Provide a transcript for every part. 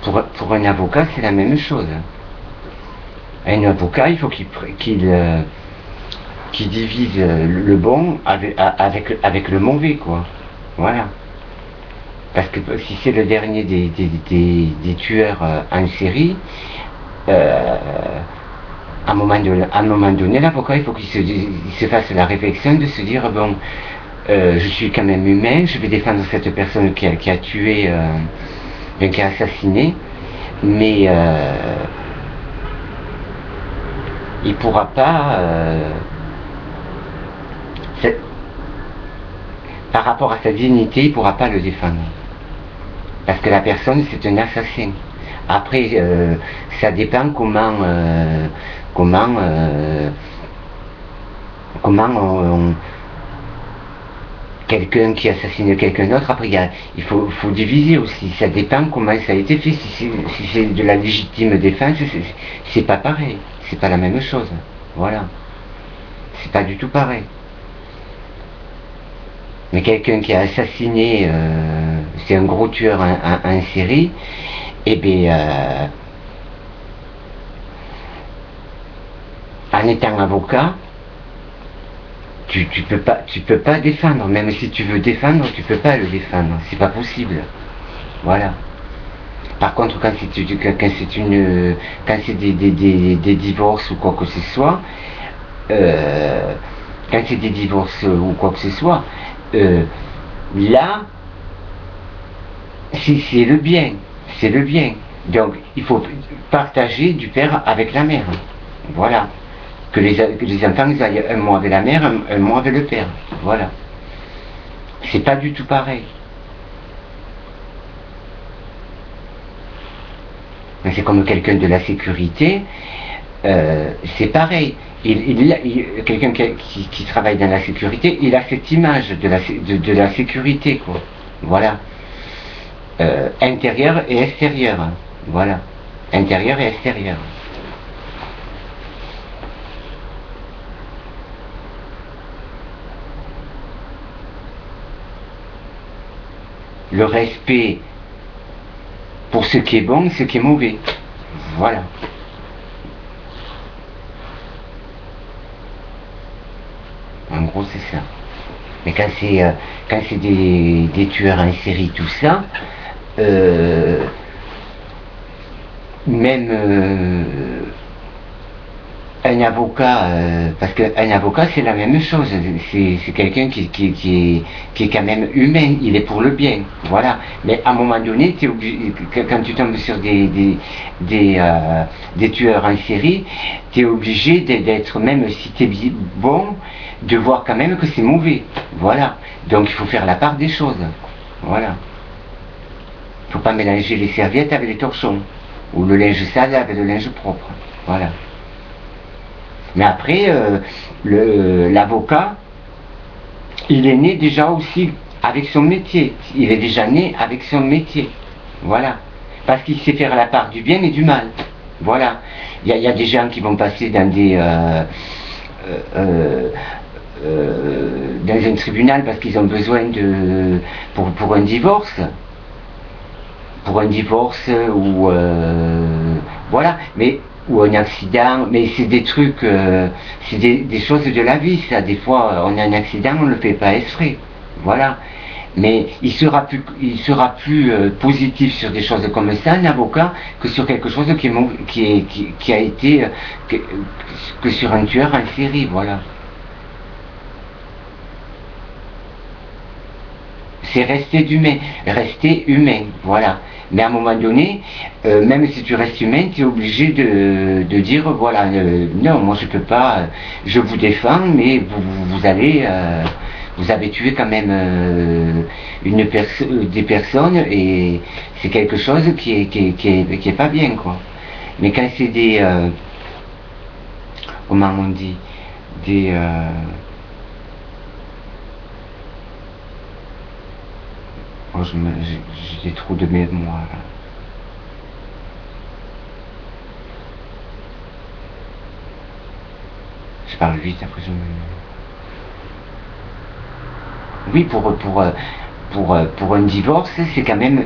pour un avocat, c'est la même chose. Un avocat, il faut qu'il divise le bon avec le mauvais, quoi. Voilà. Parce que si c'est le dernier des tueurs en série, à un moment donné, l'avocat, il faut qu'il se fasse la réflexion de se dire, bon, je suis quand même humain, je vais défendre cette personne qui a tué, qui a assassiné, mais il pourra pas, par rapport à sa dignité, il pourra pas le défendre. Parce que la personne, c'est un assassin. Après, ça dépend comment quelqu'un qui assassine quelqu'un d'autre, après il faut diviser aussi, ça dépend comment ça a été fait, si c'est de la légitime défense, c'est pas pareil, c'est pas la même chose, voilà, c'est pas du tout pareil. Mais quelqu'un qui a assassiné, c'est un gros tueur en série, et bien, en étant avocat, tu peux pas défendre, même si tu veux défendre, tu peux pas le défendre, c'est pas possible. Voilà. Par contre, quand c'est des divorces ou quoi que ce soit, quand c'est des divorces ou quoi que ce soit, là, c'est le bien, c'est le bien. Donc, il faut partager du père avec la mère. Voilà. Que les enfants ils aillent un mois avec la mère, un mois avec le père. Voilà. C'est pas du tout pareil. Mais c'est comme quelqu'un de la sécurité, c'est pareil. Quelqu'un qui travaille dans la sécurité, il a cette image de la sécurité, quoi. Voilà. Intérieur et extérieur. Voilà. Intérieur et extérieur. Le respect pour ce qui est bon et ce qui est mauvais. Voilà. En gros, c'est ça. Mais quand c'est des tueurs en série, tout ça, même un avocat, parce qu'un avocat c'est la même chose, c'est quelqu'un qui est quand même humain, il est pour le bien, voilà. Mais à un moment donné, t'es obligé, quand tu tombes sur des tueurs en série, tu es obligé d'être, même si tu es bon, de voir quand même que c'est mauvais, voilà. Donc il faut faire la part des choses, voilà. Il ne faut pas mélanger les serviettes avec les torchons, ou le linge sale avec le linge propre, voilà. Mais après, l'avocat, il est né déjà aussi avec son métier. Il est déjà né avec son métier. Voilà. Parce qu'il sait faire la part du bien et du mal. Voilà. Il y a des gens qui vont passer dans dans un tribunal parce qu'ils ont besoin pour un divorce. Pour un divorce ou voilà. Mais ou un accident, mais c'est des trucs, c'est des choses de la vie, ça. Des fois, on a un accident, on ne le fait pas exprès. Voilà. Mais il sera plus positif sur des choses comme ça, un avocat, que sur quelque chose qui a été, que sur un tueur en série, voilà. C'est rester humain, voilà. Mais à un moment donné, même si tu restes humain, tu es obligé de dire, voilà, non, moi je peux pas, je vous défends, mais vous avez tué quand même des personnes, et c'est quelque chose qui est pas bien, quoi. Mais quand c'est comment on dit, oh, j'ai des trous de mémoire. Je parle vite, après je me... Oui, pour un divorce, c'est quand même,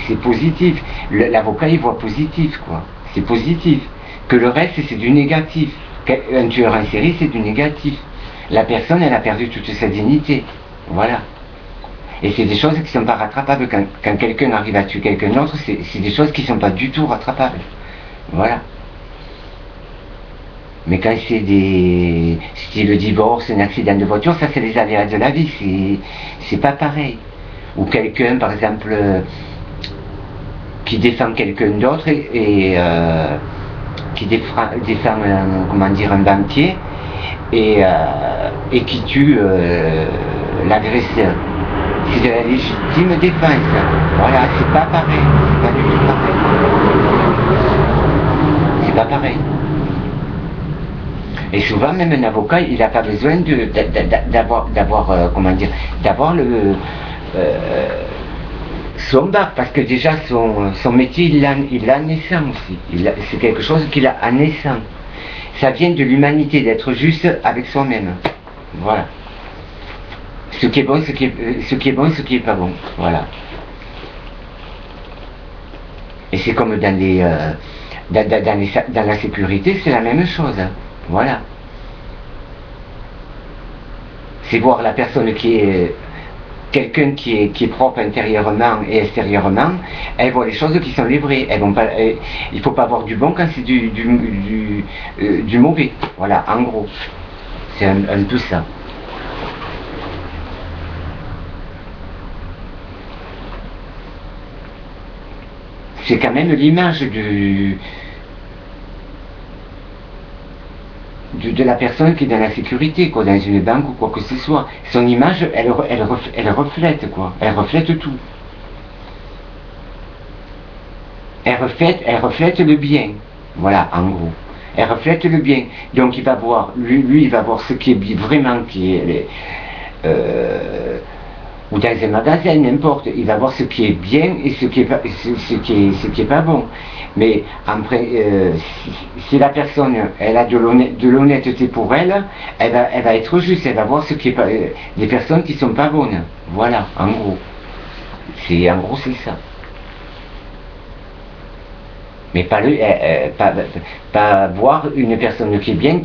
c'est positif. L'avocat, il voit positif, quoi. C'est positif. Que le reste, c'est du négatif. Un tueur en série, c'est du négatif. La personne, elle a perdu toute sa dignité. Voilà. Et c'est des choses qui ne sont pas rattrapables. Quand quelqu'un arrive à tuer quelqu'un d'autre, c'est des choses qui ne sont pas du tout rattrapables. Voilà. Mais quand c'est des... Si le divorce, un accident de voiture, ça c'est les aléas de la vie, c'est pas pareil. Ou quelqu'un, par exemple, qui défend quelqu'un d'autre qui défend comment dire, un banquier et qui tue l'agresseur. C'est de la légitime défense. Voilà, c'est pas pareil. C'est pas du tout pareil. C'est pas pareil. Et souvent, même un avocat, il n'a pas besoin d'avoir comment dire, d'avoir son bac, parce que déjà son métier, il l'a naissant aussi. C'est quelque chose qu'il a à naissant. Ça vient de l'humanité, d'être juste avec soi-même. Voilà. Ce qui est bon, ce qui est pas bon. Voilà. Et c'est comme dans la sécurité, c'est la même chose. Voilà. C'est voir la personne qui est quelqu'un qui est propre intérieurement et extérieurement, elle voit les choses qui sont les vraies. Il ne faut pas avoir du bon quand c'est du mauvais. Voilà, en gros. C'est un peu ça. C'est quand même l'image de la personne qui est dans la sécurité, quoi, dans une banque ou quoi que ce soit. Son image, elle reflète, quoi. Elle reflète tout. Elle reflète le bien. Voilà, en gros. Elle reflète le bien. Donc il va voir, lui il va voir ce qui est vraiment, qui est... ou dans un magasin, n'importe, il va voir ce qui est bien et ce qui est pas bon. Mais après, si la personne, elle a de l'honnêteté pour elle, elle va être juste, elle va voir ce qui est pas, les personnes qui sont pas bonnes. Voilà, en gros. En gros, c'est ça. Mais pas voir une personne qui est bien,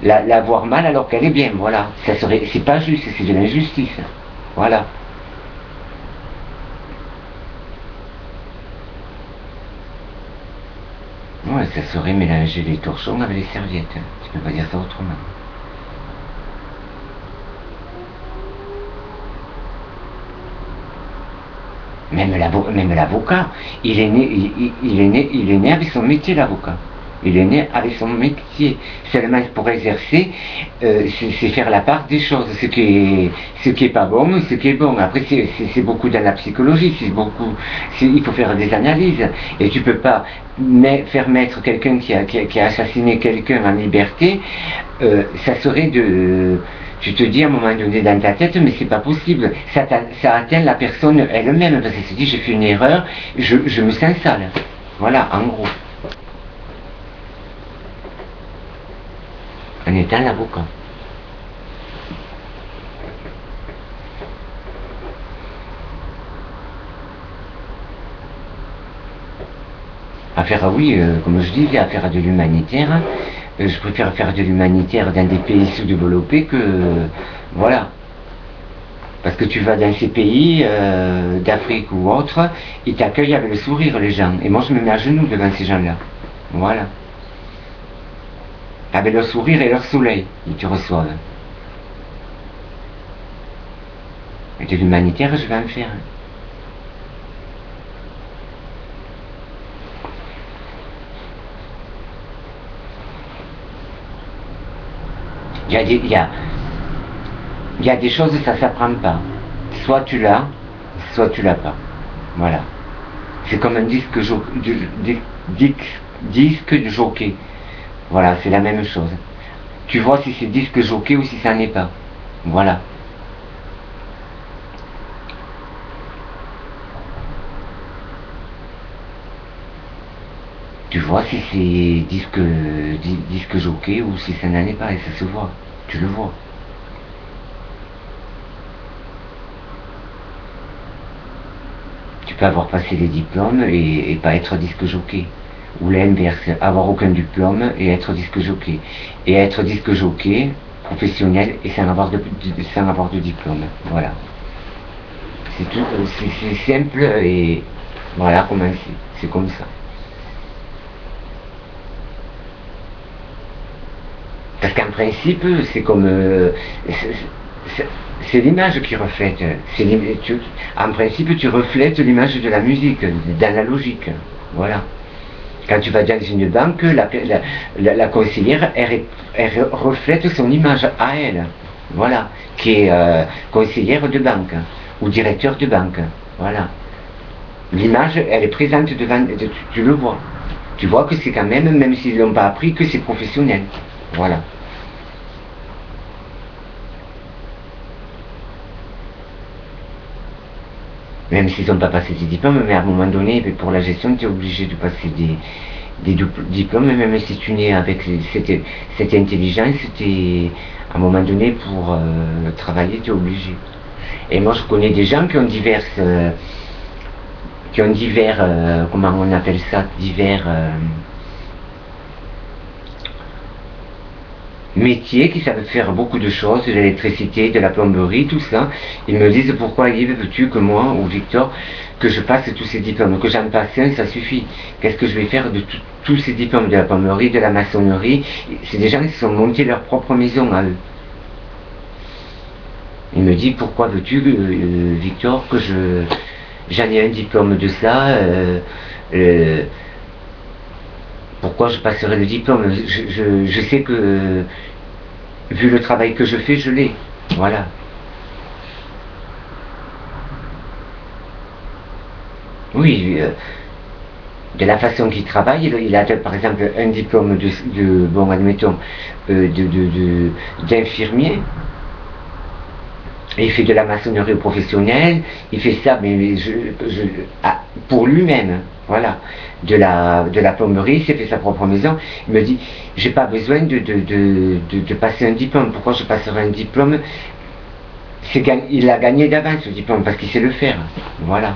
la voir mal alors qu'elle est bien. Voilà. C'est pas juste, c'est de l'injustice. Voilà. Ouais, ça serait mélanger les torchons avec les serviettes. Tu peux pas dire ça autrement. Même l'avocat, il est né avec son métier, l'avocat. Il est né avec son métier. Seulement pour exercer, c'est faire la part des choses. Ce qui est pas bon, ce qui est bon. Après, c'est beaucoup dans la psychologie. Il faut faire des analyses. Et tu peux pas faire mettre quelqu'un qui a assassiné quelqu'un en liberté. Ça serait de... Tu te dis à un moment donné dans ta tête, mais c'est pas possible. Ça atteint la personne elle-même, parce qu'elle se dit, j'ai fait une erreur, je me sens sale. Voilà, en gros. En étant l'avocat. Comme je dis, affaire à de l'humanitaire. Je préfère faire de l'humanitaire dans des pays sous-développés que... voilà. Parce que tu vas dans ces pays d'Afrique ou autres, ils t'accueillent avec le sourire, les gens. Et moi, je me mets à genoux devant ces gens-là. Voilà. Avec leur sourire et leur soleil, ils te reçoivent. Et de l'humanitaire, je vais en faire. Il y a des choses, ça s'apprend pas. Soit tu l'as, soit tu l'as pas. Voilà. C'est comme un disque de jockey. Voilà, c'est la même chose. Tu vois si c'est disque jockey ou si ça n'est pas. Voilà. Tu vois si c'est disque jockey ou si ça n'en est pas, et ça se voit. Tu le vois. Tu peux avoir passé les diplômes et pas être disque jockey. Ou l'inverse, avoir aucun diplôme et être disque jockey. Et être disque jockey professionnel et sans avoir de diplôme. Voilà. C'est simple et voilà comment c'est comme ça. Parce qu'en principe, c'est comme c'est l'image qui reflète. En principe, tu reflètes l'image de la musique, dans la logique. Voilà. Quand tu vas dans une banque, la conseillère, elle reflète son image à elle. Voilà. Qui est conseillère de banque ou directeur de banque. Voilà. L'image, elle est présente devant, tu le vois. Tu vois que c'est quand même s'ils n'ont pas appris, que c'est professionnel. Voilà. Même s'ils n'ont pas passé des diplômes, mais à un moment donné, pour la gestion, tu es obligé de passer des diplômes, même si tu nais avec cette intelligence, à un moment donné, pour travailler, tu es obligé. Et moi, je connais des gens qui ont divers, comment on appelle ça, divers métiers qui savent faire beaucoup de choses, de l'électricité, de la plomberie, tout ça. Ils me disent pourquoi Yves veux-tu que moi ou Victor que je passe tous ces diplômes, que j'en passe un, ça suffit. Qu'est-ce que je vais faire de tous ces diplômes de la plomberie, de la maçonnerie? C'est des gens qui se sont montés leur propre maison à eux. Il me dit pourquoi veux-tu Victor que j'en ai un diplôme de ça, pourquoi je passerai le diplôme? Je sais que, vu le travail que je fais, je l'ai. Voilà. Oui, de la façon qu'il travaille, il a par exemple un diplôme bon, admettons, d'infirmier. Il fait de la maçonnerie professionnelle, il fait ça, mais pour lui-même, voilà. De la plomberie, il s'est fait sa propre maison. Il me dit, j'ai pas besoin de passer un diplôme. Pourquoi je passerai un diplôme? Il a gagné d'avance ce diplôme, parce qu'il sait le faire. Voilà.